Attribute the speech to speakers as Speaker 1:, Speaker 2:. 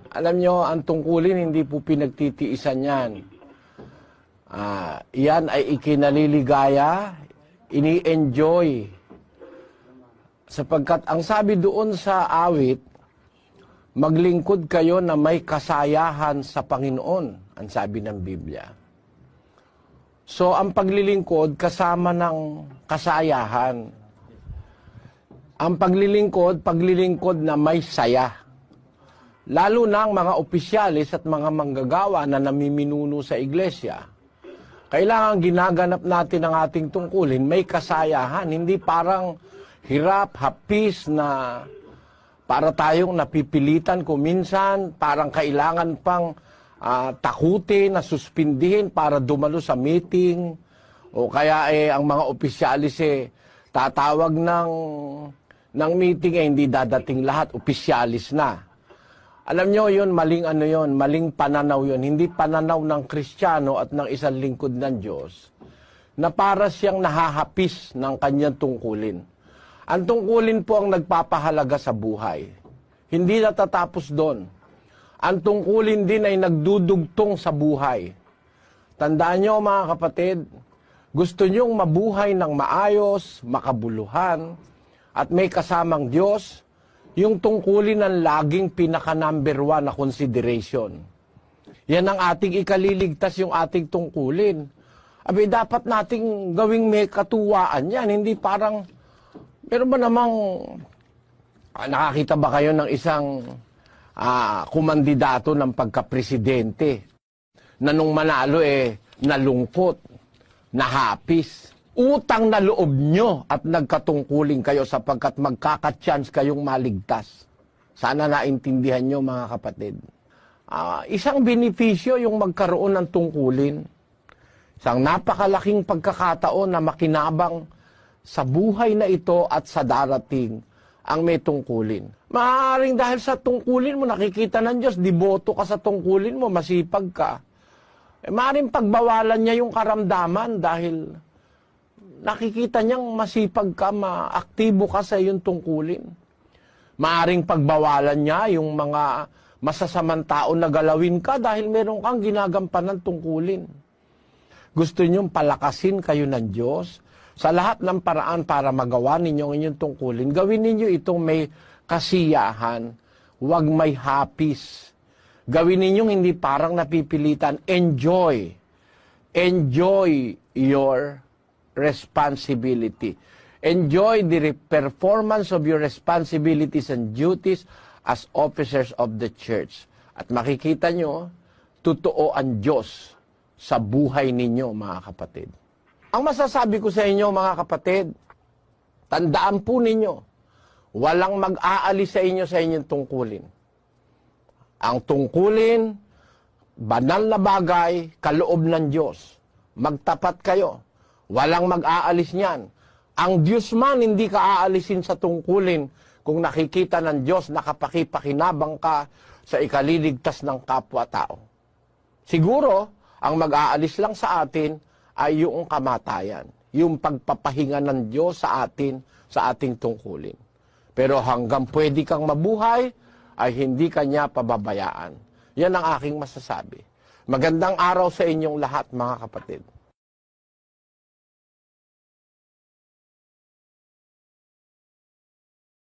Speaker 1: Alam nyo, ang tungkulin hindi po pinagtitiisan yan. Yan ay ikinaliligaya, ini-enjoy. Sapagkat ang sabi doon sa awit, maglingkod kayo na may kasayahan sa Panginoon, ang sabi ng Biblia. So, ang paglilingkod kasama ng kasayahan. Ang paglilingkod na may saya. Lalo na ang mga opisyalis at mga manggagawa na namiminuno sa iglesia. Kailangan ginaganap natin ang ating tungkulin, may kasayahan, hindi parang hirap, hapis na para tayong napipilitan kuminsan, parang kailangan pang takutin, na suspindihin para dumalo sa meeting, o kaya ang mga opisyalis tatawag ng meeting hindi dadating lahat, opisyalis na. Alam nyo yun, maling pananaw yun. Hindi pananaw ng Kristiyano at ng isang lingkod ng Diyos na para siyang nahahapis ng kanyang tungkulin. Ang tungkulin po ang nagpapahalaga sa buhay. Hindi natatapos doon. Ang tungkulin din ay nagdudugtong sa buhay. Tandaan nyo mga kapatid, gusto nyong mabuhay ng maayos, makabuluhan, at may kasamang Diyos, yung tungkulin ng laging pinaka-number 1 na consideration. Yan ang ating ikaliligtas, yung ating tungkulin. Abi, dapat nating gawing may katuwaan yan. Hindi parang, meron ba namang, nakakita ba kayo ng isang kumandidato ng pagka-presidente na nung manalo nalungkot, nahapis? Utang na loob nyo at nagkatungkuling kayo sapagkat magkaka-chance kayong maligtas. Sana naintindihan nyo mga kapatid. Isang benepisyo yung magkaroon ng tungkulin. Isang napakalaking pagkakataon na makinabang sa buhay na ito at sa darating ang may tungkulin. Maaaring dahil sa tungkulin mo, nakikita ng Diyos, diboto ka sa tungkulin mo, masipag ka. Maaaring pagbawalan niya yung karamdaman dahil nakikita niyang masipag ka, maaktibo ka sa iyong tungkulin. Maaring pagbawalan niya yung mga masasamang tao na galawin ka dahil meron kang ginagampanan tungkulin. Gusto niyong palakasin kayo ng Diyos sa lahat ng paraan para magawa ninyo ang inyong tungkulin. Gawin ninyo itong may kasiyahan, huwag may hapis. Gawin ninyong hindi parang napipilitan. Enjoy. Enjoy your responsibility. Enjoy the performance of your responsibilities and duties as officers of the church. At makikita nyo, totoo ang Diyos sa buhay ninyo, mga kapatid. Ang masasabi ko sa inyo, mga kapatid, tandaan po ninyo, walang mag-aalis sa inyo sa inyong tungkulin. Ang tungkulin, banal na bagay, kaloob ng Diyos. Magtapat kayo. Walang mag-aalis niyan. Ang Diyos man hindi ka aalisin sa tungkulin kung nakikita ng Diyos nakapakipakinabang ka sa ikaliligtas ng kapwa-tao. Siguro, ang mag-aalis lang sa atin ay yung kamatayan, yung pagpapahinga ng Diyos sa atin, sa ating tungkulin. Pero hanggang pwede kang mabuhay, ay hindi kanya pababayaan. Yan ang aking masasabi. Magandang araw sa inyong lahat, mga kapatid.